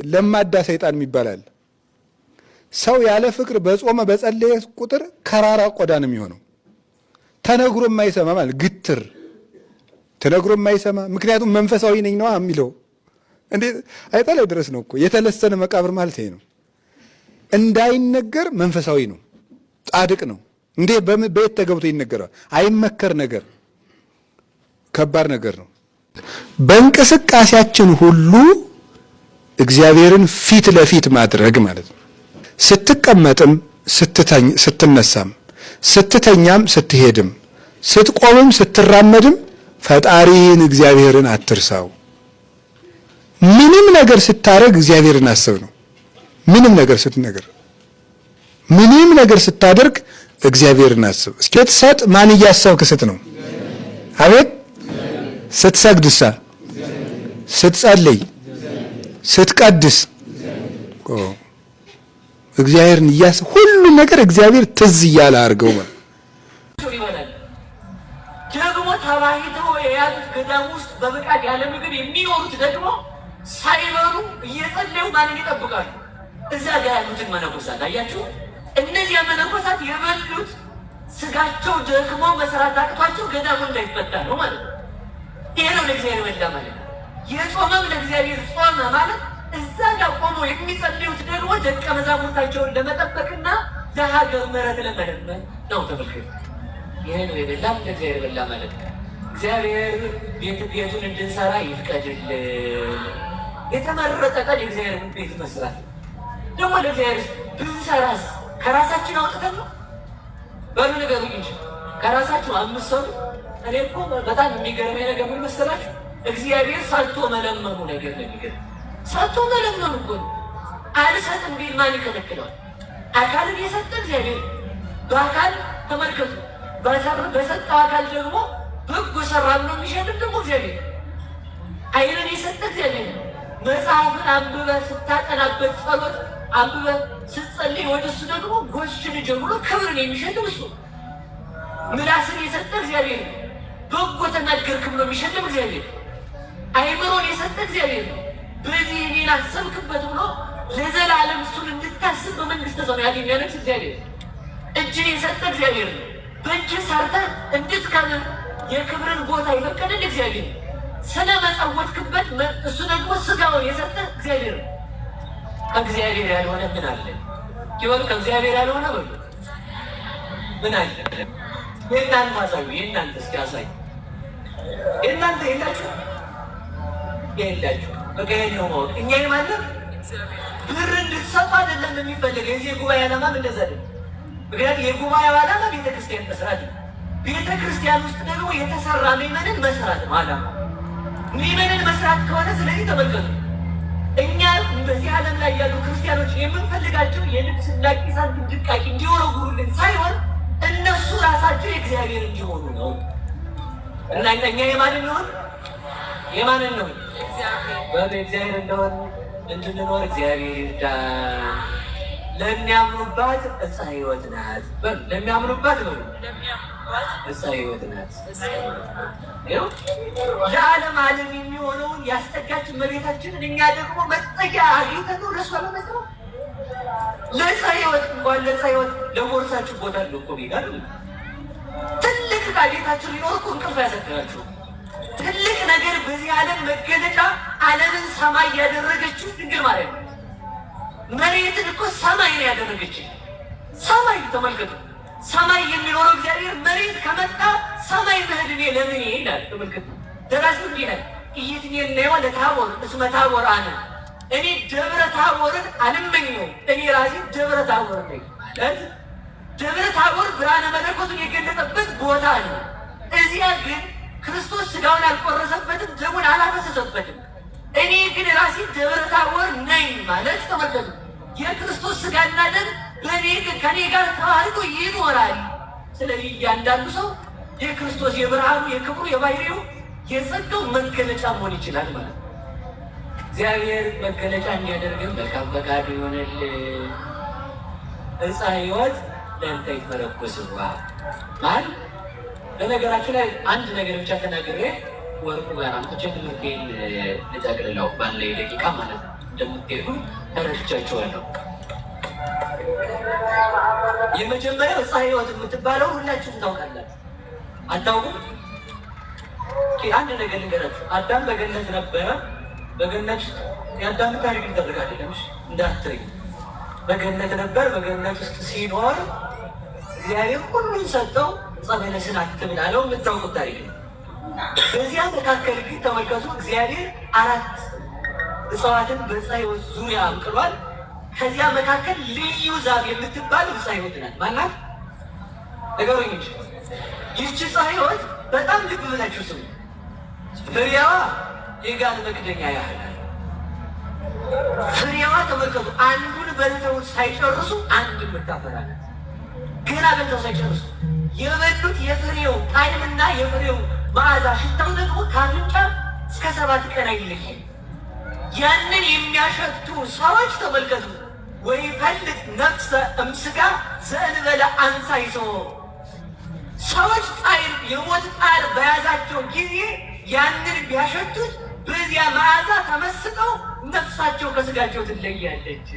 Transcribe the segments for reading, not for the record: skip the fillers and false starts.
ለማዳ ሰይጣን የሚባላል ሰው ያለ ፍቅር በጾመ በጸለየ ቁጥር ከራራ ቆዳ ነው የሚሆነው። ተነግሮ የማይሰማ ማለት ግትር ተነግሮ የማይሰማ ምክንያቱም መንፈሳዊ ነኝ ነው የሚለው እንዴ አይጣላይ ድረስ ነው እኮ የተለሰነ መቃብር ማለት ይሄ ነው። እንዳይነገር መንፈሳዊ ነው፣ ጻድቅ ነው። እንዴ በየት ተገብቶ ይነገራል? አይመከር ነገር ከባድ ነገር ነው። በእንቅስቃሴያችን ሁሉ እግዚአብሔርን ፊት ለፊት ማድረግ ማለት ነው። ስትቀመጥም ስትነሳም ስትተኛም ስትሄድም ስትቆምም ስትራመድም ፈጣሪን እግዚአብሔርን አትርሳው። ምንም ነገር ስታረግ እግዚአብሔርን አስብ ነው። ምንም ነገር ስታደርግ እግዚአብሔርን አስብ። ስትሰጥ ማን እያሰብክ ስት ነው? አቤት ስትሰግድሳ፣ ስትጸልይ፣ ስትቀድስ እግዚአብሔርን እያሰብ ሁሉ ነገር እግዚአብሔር ትዝ እያለ አድርገው ማለት ደግሞ ተባይተው የያዙት ገዳም ውስጥ በብቃት ያለ ምግብ የሚኖሩት ደግሞ ሳይበሉ እየጸለዩ ማንን ይጠብቃሉ? እዛ ጋር ያሉትን መነኮሳት አያችሁ። እነዚያ መነኮሳት የበሉት ስጋቸው ደግሞ መስራት አቅቷቸው ገዳሙ እንዳይፈታ ነው ማለት ነው። ይሄ ነው ለእግዚአብሔር በላ ማለት ነው። የጾመም ለእግዚአብሔር ጾመ ማለት እዛ ጋር ቆሞ የሚጸልዩት ደግሞ ደቀ መዛሙርታቸውን ለመጠበቅና ለሀገር ምሕረት ለመለመን ነው። ተመልከቱ። ይሄ ነው የበላም ለእግዚአብሔር በላ ማለት ነው። እግዚአብሔር ቤቱን እንድንሰራ ይፍቀድልን። የተመረጠ ቀን የእግዚአብሔርን ቤት መስራት ደግሞ ለእግዚአብሔር ብንሰራስ ከራሳችን አውጥተን ነው? በሉ ንገሩኝ እንጂ ከራሳችሁ 5 ሰው። እኔ እኮ በጣም የሚገርመኝ ነገር ምን መሰላችሁ? እግዚአብሔር ሳልቶ መለመኑ ነገር ነው የሚገርም። ሳልቶ መለመኑ እኮ ነው። አልሰጥም ቢል ማን ይከለክለዋል? አካልን የሰጠ እግዚአብሔር በአካል ተመልከቱ። በሰጠው አካል ደግሞ በጎ ሰራ ብሎ የሚሸልም ደግሞ እግዚአብሔር። ዓይንን የሰጠ እግዚአብሔር። መጽሐፍን አንብበህ ስታጠናበት ጸሎት አንብበህ ስትጸልይ ወደ እሱ ደግሞ ጎሽን ጀምሮ ክብርን የሚሸልም እሱ። ምላስን የሰጠ እግዚአብሔር። በጎ ተናገርክ ብሎ የሚሸልም እግዚአብሔር። አይምሮን የሰጠ እግዚአብሔር። በዚህ እኔን አሰብክበት ብሎ ለዘላለም እሱን እንድታስብ በመንግስተ ሰማያት የሚያነግስ እግዚአብሔር። እጅን የሰጠ እግዚአብሔር ነው። በእጅ ሰርተህ እንድትከብር የክብርን ቦታ የፈቀደል እግዚአብሔር። ስለ መጸወትክበት እሱ ደግሞ ስጋውን የሰጠ እግዚአብሔር ነው። ከእግዚአብሔር ያልሆነ ምን አለ? ይወል ከእግዚአብሔር ያልሆነ በሉ ምን አለ? የእናንተ አሳዩ። የእናንተ እስኪ አሳዩ። የእናንተ የላችሁ በቃ ይሄን ነው ማወቅ። እኛ የማለም ብር እንድትሰጡ አይደለም የሚፈልግ። የዚህ የጉባኤ ዓላማም እንደዛ አይደለም። ምክንያቱም የጉባኤው ዓላማ ቤተክርስቲያን መስራት ነው። ቤተክርስቲያን ውስጥ ደግሞ የተሰራ ምዕመንን መስራት ነው ዓላማ። ምዕመንን መስራት ከሆነ ስለዚህ ተመልከቱ። እኛ በዚህ ዓለም ላይ ያሉ ክርስቲያኖች የምንፈልጋቸው የልብስና ቂሳት ድቃቂ እንዲወረውሩልን ሳይሆን እነሱ ራሳቸው የእግዚአብሔር እንዲሆኑ ነው። እና እኛ የማንን ነው? የማንን ነው? በእግዚአብሔር እንደሆነ እንድንኖር እግዚአብሔር ይርዳን። ለሚያምኑባት ዕፀ ሕይወት ናት። ለሚያምኑባት ነው ዕፀ ሕይወት ናት። ለዓለም ዓለም የሚሆነውን ያስጠጋችን መሬታችንን እኛ ደግሞ መጠጊያ አግኝተን ነው ለእሷ ለመስራት። ለዕፀ ሕይወት እንኳን ለዕፀ ሕይወት ለቦርሳችሁ ቦታ አለው እኮ ቤት ትልቅ ዕቃ ቤታችሁ ሊኖር እኮ እንቅልፍ ያሰድራችሁ። ትልቅ ነገር በዚህ ዓለም መገለጫ ዓለምን ሰማይ ያደረገችው ድንግል ማርያም ነው። መሬትን እኮ ሰማይ ነው ያደረገች። ሰማይ ተመልከቱ። ሰማይ የሚኖረው እግዚአብሔር መሬት ከመጣ ሰማይ መሄድኔ ለምን ይላል? ተመልከቱ። ደራሲው እንዲህ ይላል፣ ኢይትሜነዮ ለታቦር እስመ ታቦር አነ። እኔ ደብረ ታቦርን አልመኘው፣ እኔ ራሴ ደብረ ታቦር ነኝ ማለት ደብረ ታቦር ብርሃነ መለኮቱን የገለጠበት ቦታ ነው። እዚያ ግን ክርስቶስ ስጋውን አልቆረሰበትም፣ ደሙን አላፈሰሰበትም። እኔ ግን ራሴ ደብረ ታቦር ነኝ ማለት ተመልከቱ። የክርስቶስ ስጋና ደም በእኔ ከኔ ጋር ተዋህዶ ይኖራል። ስለዚህ እያንዳንዱ ሰው የክርስቶስ የብርሃኑ የክብሩ የባህሪው የጸጋው መገለጫ መሆን ይችላል ማለት ነው። እግዚአብሔር መገለጫ እንዲያደርግን መልካም ፈቃዱ ይሆንልን። ዕፀ ሕይወት ለእንተ ይትመረኮስዋ ማለት በነገራችን ላይ አንድ ነገር ብቻ ተናግሬ ወርቁ ጋር አምጥቼ ትምህርቴን ልጠቅልለው ባለኝ ደቂቃ ማለት ነው። እንደምትሄዱ ተረድቻችኋለሁ። የመጀመሪያው ዕፀ ሕይወት የምትባለው ሁላችሁም ታውቃላችሁ። አታውቁም? አንድ ነገር ልንገራችሁ። አዳም በገነት ነበረ። በገነት የአዳም ታሪክ ሊደረግ አይደለም እንዳትረኝ። በገነት ነበር። በገነት ውስጥ ሲኖር እግዚአብሔር ሁሉን ሰጠው። ዕፀ በለስን አትብላ አለው። የምታውቁት ታሪክ ነው። በዚያ መካከል ግን ተመልከቱ፣ እግዚአብሔር 4 እጽዋትን በዕፀ ሕይወት ዙሪያ አብቅሏል። ከዚያ መካከል ልዩ ዛፍ የምትባል ዕፀ ሕይወት ናት። ማናት? ነገሩኝ እንጂ ይህች ዕፀ ሕይወት በጣም ልብ ብላችሁ ስሙ። ፍሬዋ የጋን መክደኛ ያህላል። ፍሬዋ ተመልከቱ፣ አንዱን በልተው ሳይጨርሱ አንድ የምታፈራለት ገና በልተው ሳይጨርሱ የበሉት የፍሬው ጣዕምና የፍሬው መዓዛ ሽታው ደግሞ ከአፍንጫ እስከ 7 ቀን አይለይም። ያንን የሚያሸቱ ሰዎች ተመልከቱ፣ ወይፈልጥ ነፍሰ እምስጋ ዘእንበለ አንሳይሶ ሰዎች ጣዕም የሞት ጣር በያዛቸው ጊዜ ያንን ቢያሸቱት በዚያ መዓዛ ተመስጠው ነፍሳቸው ከስጋቸው ትለያለች።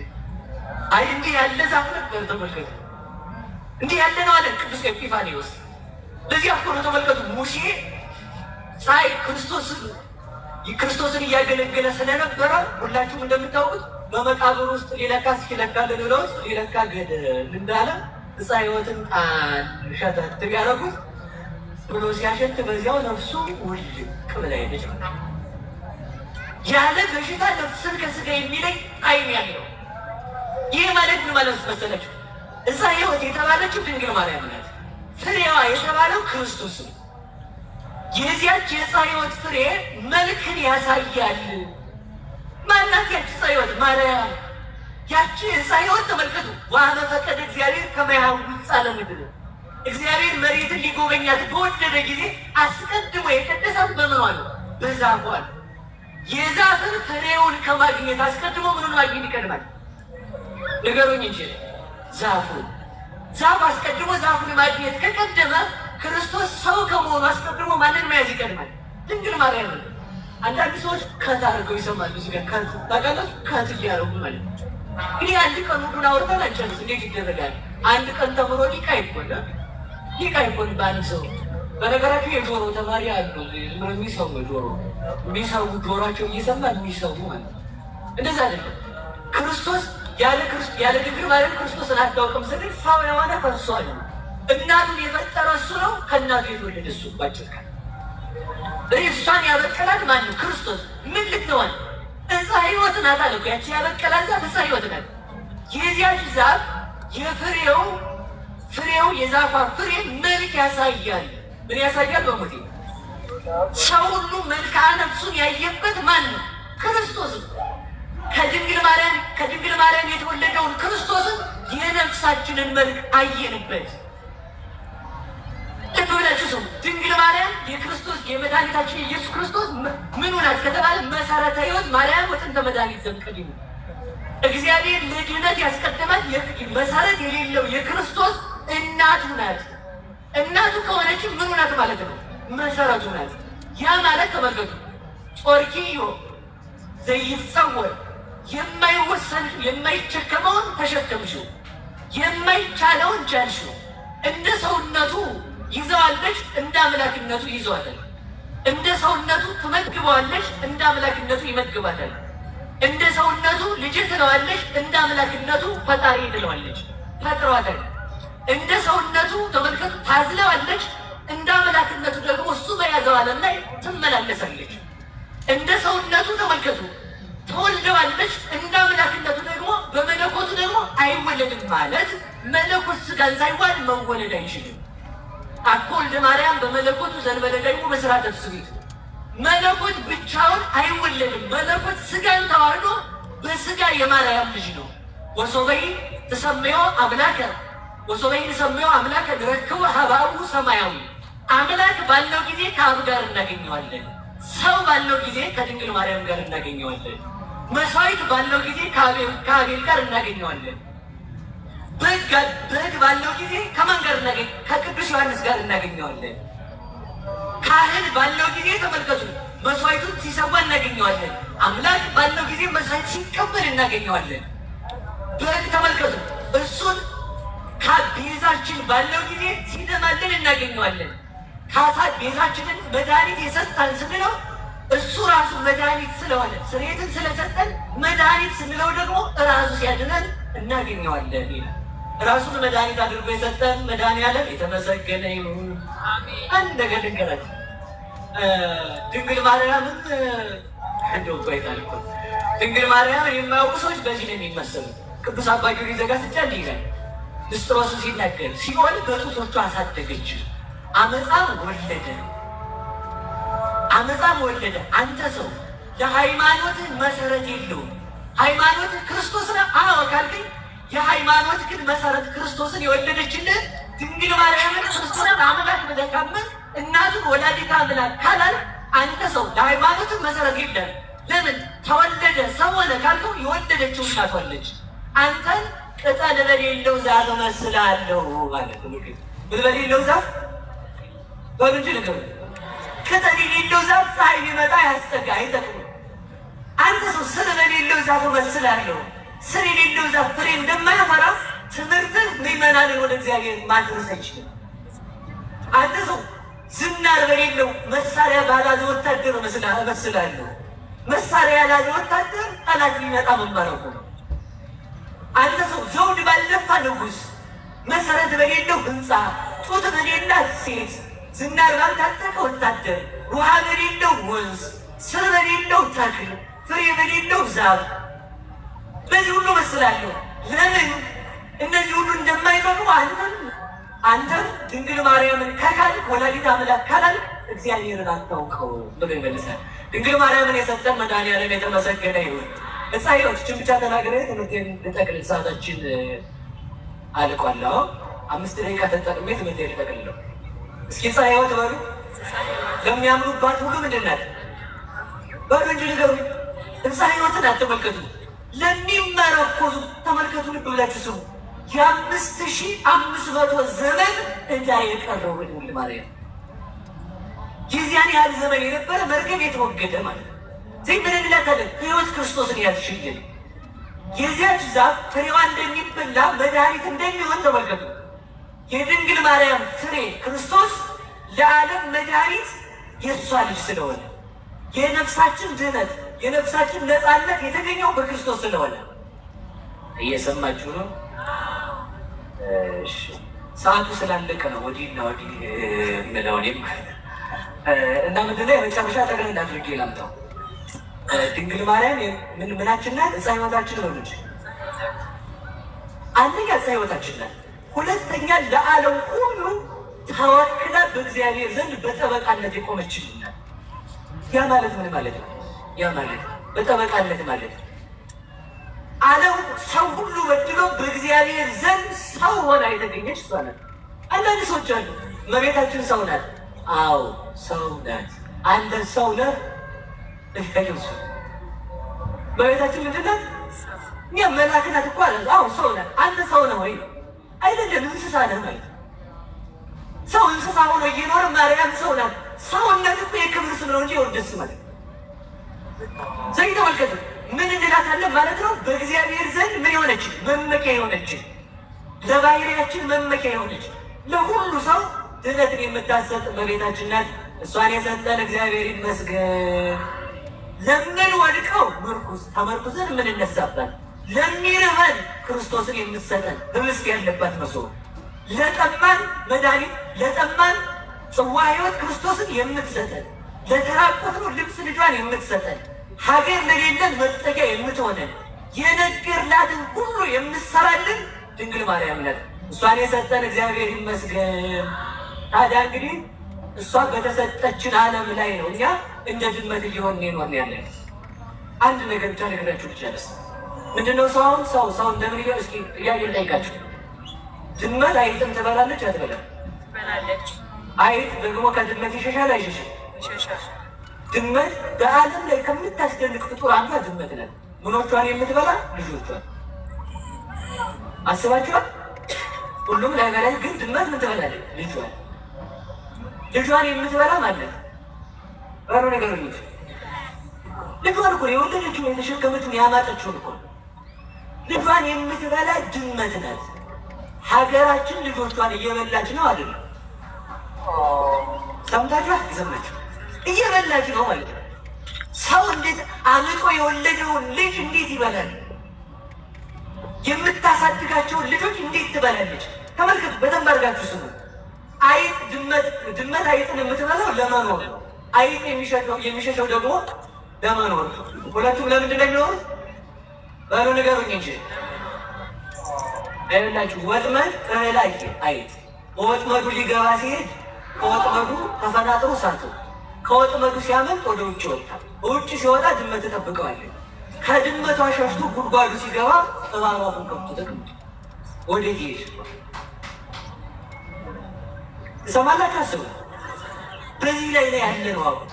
አይ እንዲህ ያለ ዛፍ ነበር ተመልከቱ። እንዲህ ያለ ነው አለ ቅዱስ ኤጲፋንዮስ። ለዚህ እኮ ነው ተመልከቱ ሙሴ ሳይ ክርስቶስን እያገለገለ ስለነበረ ሁላችሁም እንደምታውቁት በመቃብር ውስጥ ሊለካ እስኪለካልን ብለው ሊለካ ገደል እንዳለ ዕፀ ሕይወትን ሸተት ቢያደርጉት ብሎ ሲያሸት በዚያው ነፍሱ ውልቅ ብላ ሄደች። ያለ በሽታ ነፍስን ከስጋ የሚለይ ጣዕም ያለው ይህ ማለት ምን ማለት መሰላችሁ? ዕፀ ሕይወት የተባለችው ድንግል ማርያም ናት። ፍሬዋ የተባለው ክርስቶስ ነው። የዚያች የዕፀ ሕይወት ፍሬ መልክን ያሳያል። ማናት ያች ዕፀ ሕይወት? ማርያም። ያቺ ዕፀ ሕይወት ተመልከቱ፣ ዋመ ፈቀደ እግዚአብሔር ከመ ያሐውፅ ለምድር እግዚአብሔር መሬትን ሊጎበኛት በወደደ ጊዜ አስቀድሞ የቀደሳት በምኗ ነው? በዛፏ ነው። የዛፍን ፍሬውን ከማግኘት አስቀድሞ ምኑን ማግኘት ይቀድማል? ንገሩኝ እንጂ ዛፍ አስቀድሞ ዛፉን ማግኘት ከቀደመ ክርስቶስ ሰው ከመሆኑ አስቀድሞ ማንን መያዝ ይቀድማል? ድንግል ማርያም ነው። አንዳንድ ሰዎች ከት አድርገው ይሰማሉ። እዚህ ጋር ከት ታውቃላችሁ? ከት እያደረጉ ማለት ነው። እንግዲህ አንድ ቀን ሁሉን አውርተን አንጨርስ። እንዴት ይደረጋል? አንድ ቀን ተምሮ ሊቅ አይኮንም በአንድ ሰው። በነገራችሁ የጆሮ ተማሪ አሉ የሚሰሙ ጆሮቸው እየሰማ የሚሰሙ ማለት ነው። እንደዛ አይደለም። ክርስቶስ ያለ ድንግል ማርያም ክርስቶስን አታውቅም ስንል ሰው የሆነ ከእሷ ነው። እናቱን የፈጠረ እሱ ነው። ከእናቱ የተወለደ እሱ ባጭር ቃል እሷን ያበቀላት ማን ነው? ክርስቶስ። ምን ልትሆን? ዕፀ ሕይወት ናት አለ። ያቺ ያበቀላት ዛፍ ዕፀ ሕይወት ናት። የዚያች ዛፍ ፍሬው የዛፏ ፍሬ መልክ ያሳያል። ምን ያሳያል? በሞቴ ሰው ሁሉ መልክዓ ነፍሱን ያየበት ማን ነው? ክርስቶስ ነው። ከድንግል ማርያም የተወለደውን ክርስቶስን የነፍሳችንን መልክ አየንበት። ልብ ብላችሁ ስሙ። ድንግል ማርያም የክርስቶስ የመድኃኒታችን የኢየሱስ ክርስቶስ ምኑ ናት ከተባለ መሰረተ ሕይወት ማርያም ወጥንተ መድኃኒት ዘእምቅድሙ እግዚአብሔር ለድኅነት ያስቀደማት መሰረት የሌለው የክርስቶስ እናቱ ናት። እናቱ ከሆነችም ምኑ ናት ማለት ነው? መሰረቱ ናት። ያ ማለት ተመልከቱ፣ ጾርኪዮ ዘይጸወር የማይወሰን የማይቸከመውን ተሸከምሽው፣ የማይቻለውን ቻልሽው። እንደ ሰውነቱ ይዘዋለች፣ እንደ አምላክነቱ ይዘዋለች። እንደ ሰውነቱ ትመግበዋለች፣ እንደ አምላክነቱ ይመግባታል። እንደ ሰውነቱ ልጅ ትለዋለች፣ እንደ አምላክነቱ ፈጣሪ ትለዋለች፣ ፈጥሯታል። እንደ ሰውነቱ ተመልከቱ ታዝለዋለች፣ እንደ አምላክነቱ ደግሞ እሱ በያዘው ዓለም ላይ ትመላለሳለች። እንደ ሰውነቱ ተመልከቱ ተወልደዋለች፣ እንደ አምላክነቱ ደግሞ በመለኮቱ ደግሞ አይወለድም። ማለት መለኮት ስጋን ሳይዋል መወለድ አይችልም። አኮ ወልደ ማርያም በመለኮቱ ዘንበለ ደግሞ በሥርዓተ ትስብእት መለኮት ብቻውን አይወለድም። መለኮት ስጋን ተዋህዶ በስጋ የማርያም ልጅ ነው። ወሶበይ ተሰምዮ አምላከ ወሶበይ ተሰምዮ አምላከ ንረክቦ ሀባቡ ሰማያዊ። አምላክ ባለው ጊዜ ከአብ ጋር እናገኘዋለን። ሰው ባለው ጊዜ ከድንግል ማርያም ጋር እናገኘዋለን። መስዋዕት ባለው ጊዜ ከአቤል ጋር እናገኘዋለን። በግ ባለው ጊዜ ከማን ጋር ከቅዱስ ዮሐንስ ጋር እናገኘዋለን። ካህን ባለው ጊዜ ተመልከቱ መስዋዕቱን ሲሰዋ እናገኘዋለን። አምላክ ባለው ጊዜ መስዋዕት ሲቀበል እናገኘዋለን። በግ ተመልከቱ፣ እሱን ቤዛችን ባለው ጊዜ ሲደማልን እናገኘዋለን። ካሳ ቤዛችንን መድኃኒት የሰጠን ስንለው እሱ ራሱ መድኃኒት ስለሆነ ስርየትን ስለሰጠን መድኃኒት ስንለው ደግሞ ራሱ ሲያድነን እናገኘዋለን ይላል። ራሱን መድኃኒት አድርጎ የሰጠን መድኃኒዓለም የተመሰገነ ይሁን። አንድ ነገር ልንገራችሁ። ድንግል ማርያምን እንደው ቆይታል እኮ ድንግል ማርያምን የማያውቁ ሰዎች በዚህ ነው የሚመሰሉት። ቅዱስ አባ ጊዮርጊስ ዘጋስጫ እንዲህ ይላል ንስጥሮስ ሲናገር ሲኦል በጡቶቿ አሳደገች፣ አመፃም ወለደ። አመፃም ወለደ። አንተ ሰው ለሃይማኖትህ መሰረት የለውም። ሃይማኖትህ ክርስቶስ ነው። አዎ ካልከኝ የሃይማኖት ግን መሰረት ክርስቶስን የወለደችልህ ድንግል ማርያምን ክርስቶስን አምላክ ብለህ ካመንክ እናቱን ወላዲተ አምላክ ካላል አንተ ሰው ለሃይማኖትህ መሰረት የለም። ለምን ተወለደ ሰው ሆነ ካልከው የወለደችው እናት ወለደች። አንተን ቅጠል በሌለው ዛፍ እመስልሃለሁ ማለት ነው። ምን በሌለው ዛፍ በምንድን ነገር ቅጠል የሌለው ዛፍ ፀሐይ ቢመጣ ያስጠጋ አይጠቅም። አንተ ሰው ስር በሌለው ዛፍ እመስልሃለሁ። ስር የሌለው ዛፍ ፍሬ እንደማያፈራ ትምህርትን ምዕመናንን ወደ እግዚአብሔር ማድረስ አይችልም። አንተ ሰው ዝናር በሌለው መሳሪያ ባላዘ ወታደር እመስልሃለሁ። መሳሪያ ያላዘ ወታደር ጠላት ሊመጣ መማረኩ ነው። አንተ ሰው ዘውድ ባልደፋ ንጉሥ፣ መሰረት በሌለው ህንፃ፣ ጡት በሌላት ሴት፣ ዝናር ባልታጠቀ ወታደር፣ ውሃ በሌለው ወንዝ፣ ስር በሌለው ተክል፣ ፍሬ በሌለው ዛፍ በዚህ ሁሉ እመስላለሁ። ለምን እነዚህ ሁሉ እንደማይበቁ አንተም ድንግል ማርያምን ከካልክ ወላዲተ አምላክ ካላልክ እግዚአብሔርን አታውቀው ብሎ ይመልሳል። ድንግል ማርያምን የሰጠን መድኃኒዓለም የተመሰገነ ይሁን። እፃ ሕይወቶችን ብቻ ተናግሬ ትምህርቴን ልጠቅልል። ሰዓታችን አልቋል። 5 ደቂቃ ተጠቅሜ ትምህርቴን ልጠቅልለው። እስኪ እፃ ሕይወት በሉ። ለሚያምኑባት ሁሉ ምንድን ናት በሉ እንጂ ንገሩ። እፃ ሕይወትን አትመልከቱ፣ ለሚመረኮዙ ተመልከቱ። ልብ ብላችሁ ስሙ። የ5500 ዘመን ዕዳ የቀረው ድንግል ማርያም ጊዜያን ያህል ዘመን የነበረ መርገም የተወገደ ማለት ነው። ዘይ ምን እንላታለን? ሕይወት ክርስቶስን ያዝሽልን። የዚያች ዛፍ ፍሬዋ እንደሚበላ መድኃኒት እንደሚሆን ተመልከቱ። የድንግል ማርያም ፍሬ ክርስቶስ ለዓለም መድኃኒት የእሷ ልጅ ስለሆነ የነፍሳችን ድህነት የነፍሳችን ነፃነት የተገኘው በክርስቶስ ስለሆነ እየሰማችሁ ነው። ሰዓቱ ስላለቀ ነው ወዲህና ወዲህ የምለው እኔም እና ምንድን ነው የመጨረሻ ጠቅለል አድርጌ ላምጣው። ድንግል ማርያም ምናችን ናት? ዕፀ ሕይወታችን ነው እንጂ አንደኛ ዕፀ ሕይወታችን ናት። ሁለተኛ ለዓለም ሁሉ ተወክላ በእግዚአብሔር ዘንድ በጠበቃነት የቆመችልን ናት። ያ ማለት ምን ማለት ነው? ያ ማለት በጠበቃነት ማለት ነው ዓለም ሰው ሁሉ በድሎ በእግዚአብሔር ዘንድ ሰው ሆና የተገኘች እሷ ናት። አንዳንድ ሰዎች አሉ እመቤታችን ሰው ናት። አዎ ሰው ናት። አንተ ሰው ነህ። እመቤታችን ምንድን ናት? እኛ መላክ ናት እኮ አለ። አዎ ሰው ናት። አንተ ሰው ነህ ወይ? አይደለም፣ እንስሳ ነህ ማለት ነው። ሰው እንስሳ ሆኖ እየኖረ ማርያም ሰው ናት። ሰውነት እኮ የክብር ስም ነው እንጂ የውርደት ስም አይደለም። ዘይ ተመልከቱ። ምን እንላታለን ማለት ነው? በእግዚአብሔር ዘንድ ምን የሆነች መመኪያ የሆነች ለባህሪያችን መመኪያ የሆነች ለሁሉ ሰው ድነትን የምታሰጥ እመቤታችን ናት። እሷን የሰጠን እግዚአብሔር ይመስገን። ለምን ወድቀው ምርኩዝ ተመርኩዘን የምንነሳበት፣ ለሚርበን ክርስቶስን የምትሰጠን ህብስት ያለባት መሶብ፣ ለጠማን መድኃኒት፣ ለጠማን ጽዋ ሕይወት ክርስቶስን የምትሰጠን፣ ለተራቆትነው ልብስ ልጇን የምትሰጠን፣ ሀገር ለሌለን መጠጊያ የምትሆነን፣ የነገርላትን ሁሉ የምትሰራልን ድንግል ማርያም ናት። እሷን የሰጠን እግዚአብሔር ይመስገን። ታዲያ እንግዲህ እሷ በተሰጠችን ዓለም ላይ ነው እኛ እንደ ድመት እየሆን ይኖር ያለን። አንድ ነገር ብቻ ነገራችሁ ልጨርስ። ምንድነው ሰውን ሰው እንደምን ይገ እስኪ ጥያቄ ልጠይቃችሁ። ድመት አይጥም ትበላለች አትበላም? ትበላለች። አይጥ ደግሞ ከድመት ይሸሻል አይሸሽም? ይሸሻል። ድመት በዓለም ላይ ከምታስደንቅ ፍጡር አንዷ ድመት ናት። ምኖቿን የምትበላ ልጆቿን አስባችኋል? ሁሉም ላይ በላይ ግን ድመት ምን ትበላለች? ልጇን የምትበላ ማለት ባሮ ነገሩ ልጇን እኮ የወለደችውን የተሸከመችውን ያማጠችውን እኮ ልጇን የምትበላ ድመት ናት። ሀገራችን ልጆቿን እየበላች ነው አይደለም? ሰምታችሁ አትሰማችሁ? እየበላች ነው ማለት ነው። ሰው እንዴት አምጦ የወለደውን ልጅ እንዴት ይበላል? የምታሳድጋቸውን ልጆች እንዴት ትበላለች? ተመልከቱ፣ በደንብ አድርጋችሁ ስሙ። አይጥ ድመት አይጥን የምትበላው ለመኖር ነው። አይጥ የሚሸሸው ደግሞ ለመኖር ነው። ሁለቱም ለምንድን ነው የሚኖሩት? በሉ ንገሩኝ እንጂ። አይላችሁ ወጥመድ እህል አይጥ በወጥመዱ ሊገባ ሲሄድ ከወጥመዱ ተፈናጥሮ ሳቱ ከወጥመዱ ሲያመልጥ ወደ ውጭ ወጣ። ውጭ ሲወጣ ድመት ተጠብቀዋለች። ከድመቷ ሸሽቶ ጉድጓዱ ሲገባ እባብ አፉን ከፍቶ ተቀምጦ ወዴት ይሄድ? ሰማላችሁ? አስቡ። በዚህ ላይ ነው ያለነው። አሁን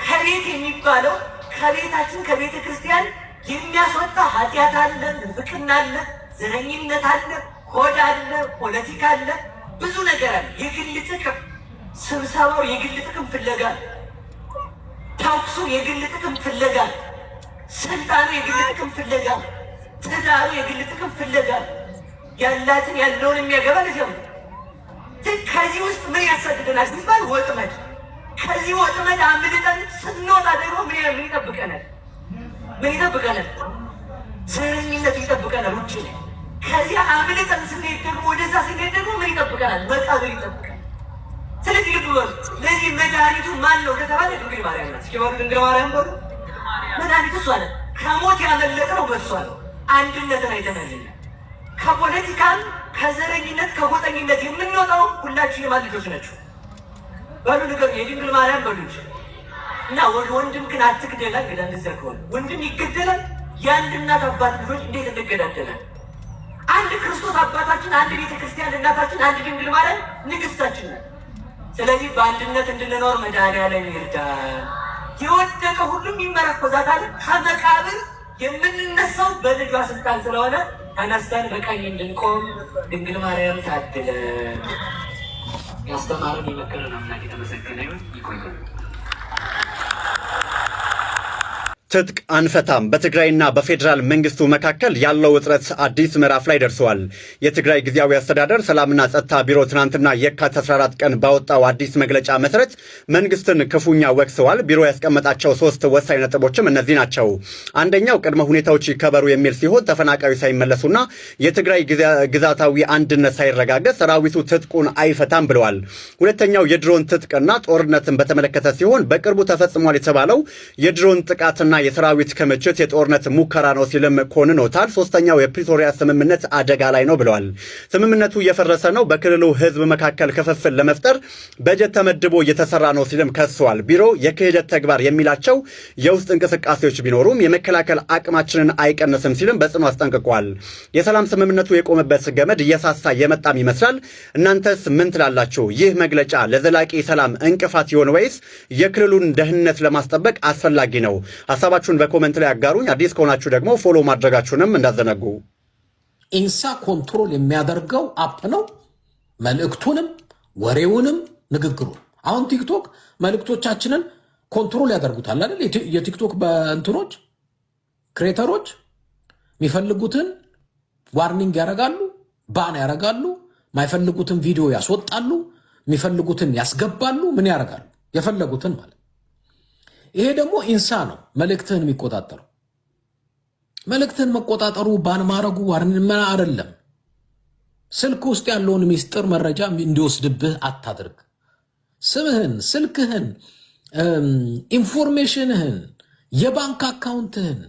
ከቤት የሚባለው ከቤታችን ከቤተ ክርስቲያን የሚያስወጣ ኃጢአት አለ፣ ፍቅና አለ፣ ዘረኝነት አለ፣ ሆድ አለ፣ ፖለቲካ አለ፣ ብዙ ነገር አለ። የግል ጥቅም፣ ስብሰባው የግል ጥቅም ፍለጋ፣ ተኩሱ የግል ጥቅም ፍለጋ፣ ስልጣኑ የግል ጥቅም ፍለጋ፣ ትዳሩ የግል ጥቅም ፍለጋ፣ ያላትን ያለውን የሚያገባ ለዚያም ከዚህ ውስጥ ምን ያሳድደናል ሲባል ወጥመድ። ከዚህ ወጥመድ አምልጠን ስንወጣ ደግሞ ምን ይጠብቀናል? ምን ይጠብቀናል? ዘረኝነት ይጠብቀናል። ውጭ ላይ ከዚያ አምልጠን ስንሄድ ደግሞ ወደዛ ስንሄድ ደግሞ ምን ይጠብቀናል? መቃብር ይጠብቀናል። ስለዚህ ልብ በሉ። ለዚህ መድኃኒቱ ማን ነው ከተባለ ድንግል ማርያም ናት። እስኪ በሉ ድንግል ማርያም በሉ። መድኃኒቱ እሷ ናት። ከሞት ያመለጥነው በእሷ ነው። አንድነትን አይተናልና ከፖለቲካም ከዘረኝነት ከጎጠኝነት የምንወጣው ሁላችሁ የማን ልጆች ናቸው? በሉ ንገሩ። የድንግል ማርያም በሉ እንጂ እና ወንድም ግን አትግደላ። እንግዲህ እንደዚያ ከሆነ ወንድም ይገደላል። የአንድ እናት አባት ልጆች እንዴት እንገዳደላል? አንድ ክርስቶስ አባታችን፣ አንድ ቤተ ክርስቲያን እናታችን፣ አንድ ድንግል ማርያም ንግስታችን ነው። ስለዚህ በአንድነት እንድንኖር መድኃኒዓለም ይርዳል። የወደቀ ሁሉም ይመረኮዛታል። ከመቃብር የምንነሳው በልጇ ስልጣን ስለሆነ ተነስተን በቀኝ እንድንቆም ድንግል ማርያም ታድለን። ያስተማረን የመከረን አምላክ የተመሰገነ ይሁን። ይቆያል። ትጥቅ አንፈታም። በትግራይና በፌዴራል መንግስቱ መካከል ያለው ውጥረት አዲስ ምዕራፍ ላይ ደርሰዋል። የትግራይ ጊዜያዊ አስተዳደር ሰላምና ጸጥታ ቢሮ ትናንትና የካቲት 14 ቀን ባወጣው አዲስ መግለጫ መሰረት መንግስትን ክፉኛ ወቅሰዋል። ቢሮ ያስቀመጣቸው 3 ወሳኝ ነጥቦችም እነዚህ ናቸው። አንደኛው ቅድመ ሁኔታዎች ይከበሩ የሚል ሲሆን ተፈናቃዩ ሳይመለሱና የትግራይ ግዛታዊ አንድነት ሳይረጋገጥ ሰራዊቱ ትጥቁን አይፈታም ብለዋል። ሁለተኛው የድሮን ትጥቅና ጦርነትን በተመለከተ ሲሆን በቅርቡ ተፈጽሟል የተባለው የድሮን ጥቃትና የሰራዊት ክምችት የጦርነት ሙከራ ነው ሲልም ኮንኖታል። ሶስተኛው የፕሪቶሪያ ስምምነት አደጋ ላይ ነው ብለዋል። ስምምነቱ እየፈረሰ ነው፣ በክልሉ ህዝብ መካከል ክፍፍል ለመፍጠር በጀት ተመድቦ እየተሰራ ነው ሲልም ከሰዋል። ቢሮ የክህደት ተግባር የሚላቸው የውስጥ እንቅስቃሴዎች ቢኖሩም የመከላከል አቅማችንን አይቀንስም ሲልም በጽኑ አስጠንቅቋል። የሰላም ስምምነቱ የቆመበት ገመድ እየሳሳ የመጣም ይመስላል። እናንተስ ምን ትላላችሁ? ይህ መግለጫ ለዘላቂ ሰላም እንቅፋት ይሆን ወይስ የክልሉን ደህንነት ለማስጠበቅ አስፈላጊ ነው? ሀሳባችሁን በኮመንት ላይ አጋሩኝ። አዲስ ከሆናችሁ ደግሞ ፎሎ ማድረጋችሁንም እንዳዘነጉ። ኢንሳ ኮንትሮል የሚያደርገው አፕ ነው። መልእክቱንም ወሬውንም ንግግሩን። አሁን ቲክቶክ መልእክቶቻችንን ኮንትሮል ያደርጉታል አይደል? የቲክቶክ በእንትኖች ክሬተሮች የሚፈልጉትን ዋርኒንግ ያደርጋሉ፣ ባን ያደርጋሉ፣ የማይፈልጉትን ቪዲዮ ያስወጣሉ፣ የሚፈልጉትን ያስገባሉ። ምን ያደርጋሉ? የፈለጉትን ማለት። ይሄ ደግሞ ኢንሳ ነው መልእክትህን የሚቆጣጠረው። መልእክትህን መቆጣጠሩ ባን ማድረጉ ዋርንን አይደለም። ስልክ ውስጥ ያለውን ሚስጥር መረጃ እንዲወስድብህ አታድርግ። ስምህን፣ ስልክህን፣ ኢንፎርሜሽንህን፣ የባንክ አካውንትህን፣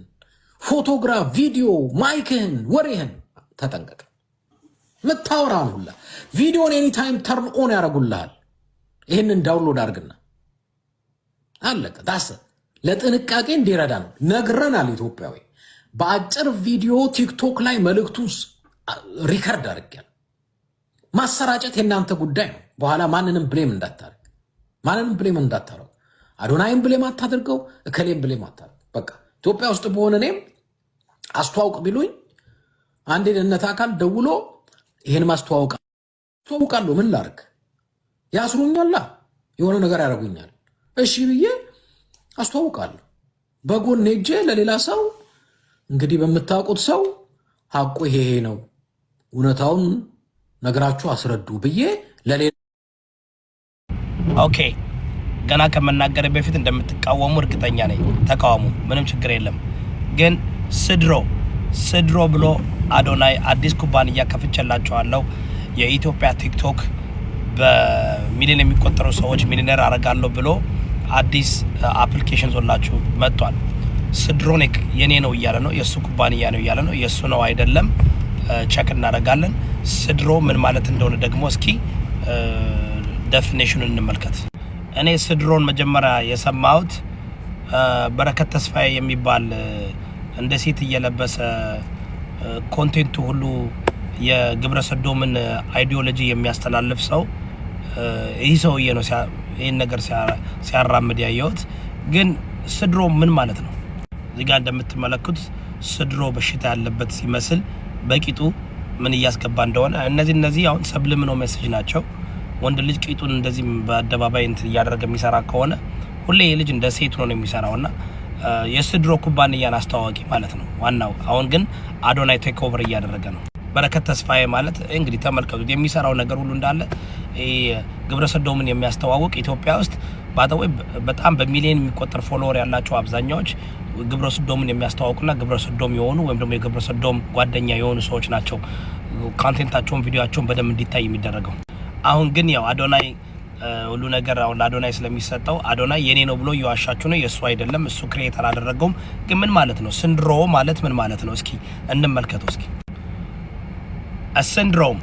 ፎቶግራፍ፣ ቪዲዮ፣ ማይክህን፣ ወሬህን ተጠንቀቅ። ምታወራን ሁላ ቪዲዮን ኤኒታይም ተርን ኦን ያደርጉልሃል። ይህንን ዳውንሎድ አድርግና አለቀ። ዳሰ ለጥንቃቄ እንዲረዳ ነው ነግረናል። ኢትዮጵያዊ በአጭር ቪዲዮ ቲክቶክ ላይ መልእክቱ ሪከርድ አድርጊያል። ማሰራጨት የእናንተ ጉዳይ ነው። በኋላ ማንንም ብሌም እንዳታረው። አዶናይም ብሌም አታድርገው፣ እከሌም ብሌም አታድርገው። በቃ ኢትዮጵያ ውስጥ በሆነ እኔም አስተዋውቅ ቢሉኝ አንድ የደህንነት አካል ደውሎ ይህን ማስተዋውቃለሁ፣ ምን ላርግ? ያስሩኛላ፣ የሆነ ነገር ያደርጉኛል። እሺ ብዬ አስተዋውቃለሁ። በጎን ሄጄ ለሌላ ሰው እንግዲህ በምታውቁት ሰው ሐቁ ይሄ ነው እውነታውን ነግራችሁ አስረዱ ብዬ ለሌላ ኦኬ ገና ከመናገር በፊት እንደምትቃወሙ እርግጠኛ ነኝ። ተቃወሙ፣ ምንም ችግር የለም። ግን ስድሮ ብሎ አዶናይ አዲስ ኩባንያ ከፍቼላቸዋለሁ የኢትዮጵያ ቲክቶክ በሚሊዮን የሚቆጠሩ ሰዎች ሚሊዮነር አረጋለሁ ብሎ አዲስ አፕሊኬሽን ዞላችሁ መጥቷል። ስድሮኒክ የኔ ነው እያለ ነው፣ የሱ ኩባንያ ነው እያለ ነው። የሱ ነው አይደለም ቼክ እናደርጋለን። ስድሮ ምን ማለት እንደሆነ ደግሞ እስኪ ዴፊኒሽኑን እንመልከት። እኔ ስድሮን መጀመሪያ የሰማሁት በረከት ተስፋዬ የሚባል እንደ ሴት እየለበሰ ኮንቴንቱ ሁሉ የግብረ ሰዶምን አይዲዮሎጂ የሚያስተላልፍ ሰው ይህ ሰውዬ ነው ይህን ነገር ሲያራምድ ያየሁት። ግን ስድሮ ምን ማለት ነው? እዚህ ጋር እንደምትመለከቱት ስድሮ በሽታ ያለበት ሲመስል በቂጡ ምን እያስገባ እንደሆነ እነዚህ አሁን ሰብልምኖ ሜሴጅ ናቸው። ወንድ ልጅ ቂጡን እንደዚህ በአደባባይ እንትን እያደረገ የሚሰራ ከሆነ ሁሌ የልጅ እንደ ሴት ነው የሚሰራውና የስድሮ ኩባንያን አስተዋዋቂ ማለት ነው ዋናው። አሁን ግን አዶናይ ቴክ ኦቨር እያደረገ ነው። በረከት ተስፋዬ ማለት እንግዲህ ተመልከቱት የሚሰራው ነገር ሁሉ እንዳለ ግብረ ሰዶምን የሚያስተዋውቅ ኢትዮጵያ ውስጥ ባጠወይ በጣም በሚሊዮን የሚቆጠር ፎሎወር ያላቸው አብዛኛዎች ግብረ ሰዶምን የሚያስተዋውቁና ግብረ ሰዶም የሆኑ ወይም ደግሞ የግብረ ሰዶም ጓደኛ የሆኑ ሰዎች ናቸው ኮንቴንታቸውን ቪዲዮአቸውን በደንብ እንዲታይ የሚደረገው። አሁን ግን ያው አዶናይ ሁሉ ነገር አሁን ለአዶናይ ስለሚሰጠው አዶናይ የኔ ነው ብሎ እየዋሻችሁ ነው። የሱ አይደለም፣ እሱ ክሬተር አደረገውም። ግን ምን ማለት ነው ሲንድሮ ማለት ምን ማለት ነው? እስኪ እንመልከተው። እስኪ a syndrome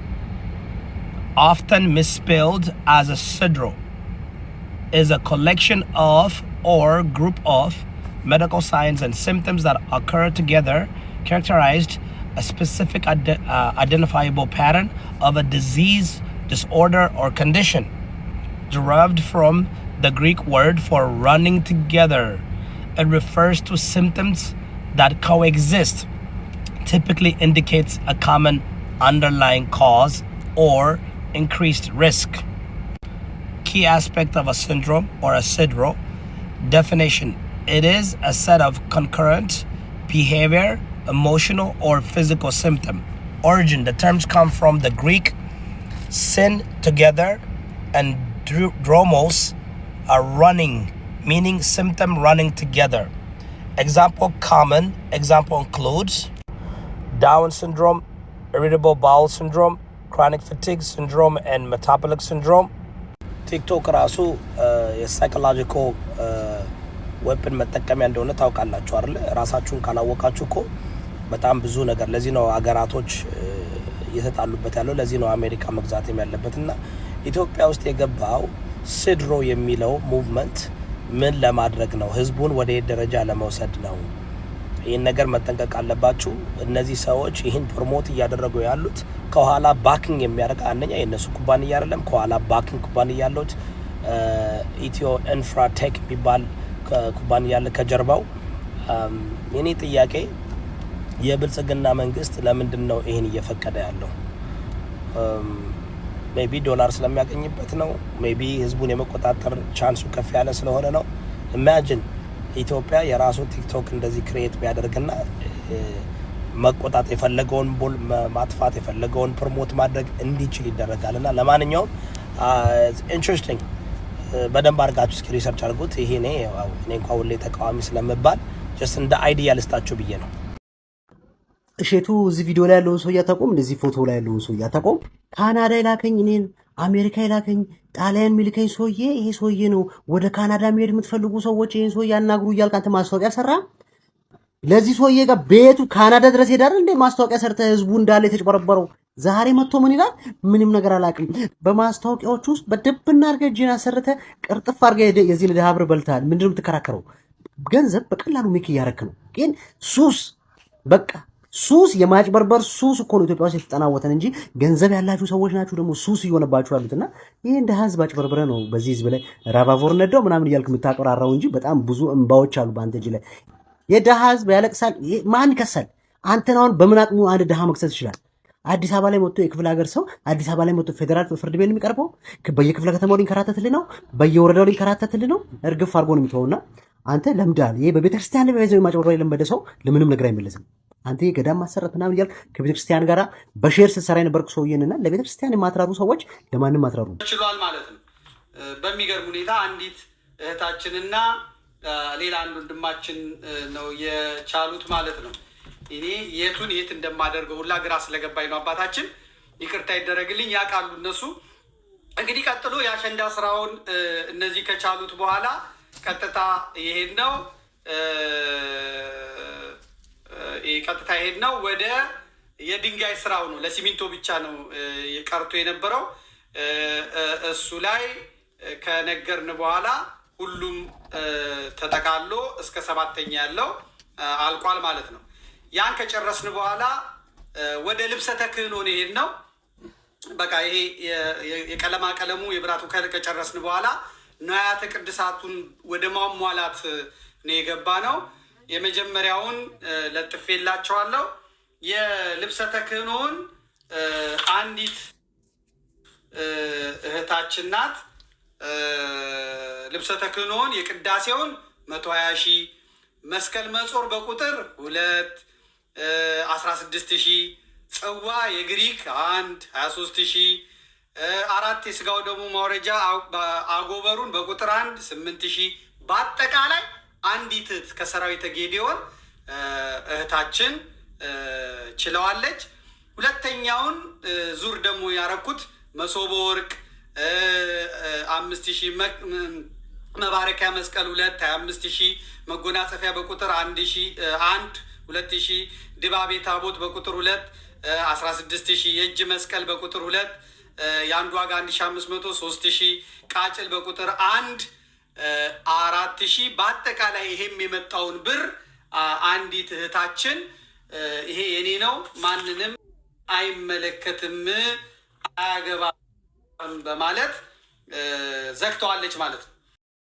often misspelled as a syndrome is a collection of or group of medical signs and symptoms that occur together characterized a specific identifiable pattern of a disease, disorder or condition. Derived from the Greek word for running together, it refers to symptoms that coexist, typically indicates a common underlying cause or increased risk. Key aspect of a syndrome or a SIDRO. Definition: it is a set of concurrent behavior, emotional or physical symptom. Origin: the terms come from the Greek syn, together, and dromos, are running, meaning symptom running together. Example: common example includes Down syndrome, irritable bowel syndrome, chronic fatigue syndrome, and metabolic syndrome. ቲክቶክ ራሱ የሳይኮሎጂካል ዌፐን መጠቀሚያ እንደሆነ ታውቃላችሁ አይደል? ራሳችሁን ካላወቃችሁ እኮ በጣም ብዙ ነገር። ለዚህ ነው አገራቶች እየተጣሉበት ያለው። ለዚህ ነው አሜሪካ መግዛት ያለበትና ኢትዮጵያ ውስጥ የገባው ሲድሮ የሚለው ሙቭመንት ምን ለማድረግ ነው? ህዝቡን ወደ ደረጃ ለመውሰድ ነው። ይህን ነገር መጠንቀቅ አለባችሁ። እነዚህ ሰዎች ይህን ፕሮሞት እያደረጉ ያሉት ከኋላ ባኪንግ የሚያደርግ አንደኛ የነሱ ኩባንያ አይደለም፣ ከኋላ ባኪንግ ኩባንያ ያሉት ኢትዮ ኢንፍራቴክ የሚባል ኩባንያ ያለ ከጀርባው። የኔ ጥያቄ የብልጽግና መንግስት ለምንድን ነው ይህን እየፈቀደ ያለው? ሜቢ ዶላር ስለሚያገኝበት ነው። ሜቢ ህዝቡን የመቆጣጠር ቻንሱ ከፍ ያለ ስለሆነ ነው። ኢማጂን ኢትዮጵያ የራሱ ቲክቶክ እንደዚህ ክሬት ቢያደርግና መቆጣጠር የፈለገውን ቦል ማጥፋት የፈለገውን ፕሮሞት ማድረግ እንዲችል ይደረጋልና ለማንኛውም ኢንትረስቲንግ በደንብ አድርጋችሁ እስኪ ሪሰርች አድርጉት። ይሄ እኔ እንኳን ሁሌ ተቃዋሚ ስለምባል ጀስት እንደ አይዲያ ልስጣችሁ ብዬ ነው። እሸቱ እዚህ ቪዲዮ ላይ ያለውን ሰው እያታቆም፣ እንደዚህ ፎቶ ላይ ያለውን ሰው እያታቆም፣ ካናዳ ይላከኝ፣ እኔን አሜሪካ ይላከኝ፣ ጣሊያን ሚልከኝ ሰውዬ ይሄ ሰውዬ ነው። ወደ ካናዳ መሄድ የምትፈልጉ ሰዎች ይሄን ሰውዬ አናግሩ እያልክ አንተ ማስታወቂያ ሰራ። ለዚህ ሰውዬ ጋር ቤቱ ካናዳ ድረስ ሄዳል እንዴ ማስታወቂያ ሰርተ ህዝቡ እንዳለ የተጨበረበረው። ዛሬ መጥቶ ምን ይላል? ምንም ነገር አላውቅም። በማስታወቂያዎች ውስጥ በደብና አድርገህ እጅህን አሰርተ ቅርጥፍ አድርገህ የዚህ ልጅ ሀብር በልተሃል። ምንድን ነው የምትከራከረው? ገንዘብ በቀላሉ ሜክ እያደረክ ነው። ግን ሱስ በቃ ሱስ የማጭበርበር ሱስ እኮ ነው ኢትዮጵያ ውስጥ የተጠናወተን እንጂ ገንዘብ ያላችሁ ሰዎች ናችሁ ደግሞ ሱስ እየሆነባችሁ ያሉትና ይሄ እንደ ህዝብ አጭበርብረ ነው በዚህ ህዝብ ላይ ራባቮር ነዳው ምናምን እያልክ የምታቀራራው እንጂ በጣም ብዙ እንባዎች አሉ በአንተ እጅ ላይ። የደሃ ህዝብ ያለቅሳል። ማን ይከሳል? አንተን አሁን በምን አቅሙ አንድ ደሃ መክሰስ ይችላል? አዲስ አበባ ላይ መጥቶ የክፍለ ሀገር ሰው አዲስ አበባ ላይ መጥቶ ፌደራል ፍርድ ቤት የሚቀርበው በየክፍለ ከተማው ሊንከራተትልህ ነው፣ በየወረዳው ሊንከራተትልህ ነው። እርግፍ አድርጎ ነው የሚተውና አንተ ለምዳል። ይሄ በቤተክርስቲያን በይዘው ማጭበርበር የለመደ ሰው ለምንም ነገር አይመለስም። አንተ የገዳም ማሰረት ምናምን እያልክ ከቤተክርስቲያን ጋር በሼር ስትሰራ የነበርክ ሰውዬንና ለቤተክርስቲያን የማትራሩ ሰዎች ለማንም ማትራሩ ችሏል ማለት ነው። በሚገርም ሁኔታ አንዲት እህታችንና ሌላ አንድ ወንድማችን ነው የቻሉት ማለት ነው። እኔ የቱን የት እንደማደርገው ሁላ ግራ ስለገባኝ ነው። አባታችን ይቅርታ ይደረግልኝ፣ ያውቃሉ እነሱ። እንግዲህ ቀጥሎ የአሸንዳ ስራውን እነዚህ ከቻሉት በኋላ ቀጥታ ይሄድ ነው ወደ የድንጋይ ስራው ነው። ለሲሚንቶ ብቻ ነው ቀርቶ የነበረው። እሱ ላይ ከነገርን በኋላ ሁሉም ተጠቃሎ እስከ 7ኛ ያለው አልቋል ማለት ነው። ያን ከጨረስን በኋላ ወደ ልብሰ ተክህኖ ይሄድ ነው። በቃ ይሄ የቀለማ ቀለሙ የብራቱ ከጨረስን በኋላ ንዋያተ ቅድሳቱን ወደ ማሟላት ነው የገባ ነው። የመጀመሪያውን ለጥፌላቸዋለሁ። የልብሰ ተክህኖውን አንዲት እህታችን ናት። ልብሰ ተክህኖውን የቅዳሴውን 120 ሺህ፣ መስቀል መጾር በቁጥር 2 16 ሺህ፣ ጽዋ የግሪክ 1 23 ሺህ፣ 4 የስጋው ደግሞ ማውረጃ አጎበሩን በቁጥር 1 8 ሺህ፣ በአጠቃላይ አንዲት እህት ከሰራዊተ ጌዴዎን እህታችን ችለዋለች። ሁለተኛውን ዙር ደግሞ ያረኩት መሶበ ወርቅ 5000፣ መባረኪያ መስቀል 2 25 ሺህ፣ መጎናጸፊያ በቁጥር 1 2000፣ ድባቤ ታቦት በቁጥር 2 16 ሺህ፣ የእጅ መስቀል በቁጥር 2 የአንዱ ዋጋ 1500 3000፣ ቃጭል በቁጥር 1 4000። በአጠቃላይ ይሄም የመጣውን ብር አንዲት እህታችን ይሄ የኔ ነው ማንንም አይመለከትም አያገባም በማለት ዘግተዋለች ማለት ነው።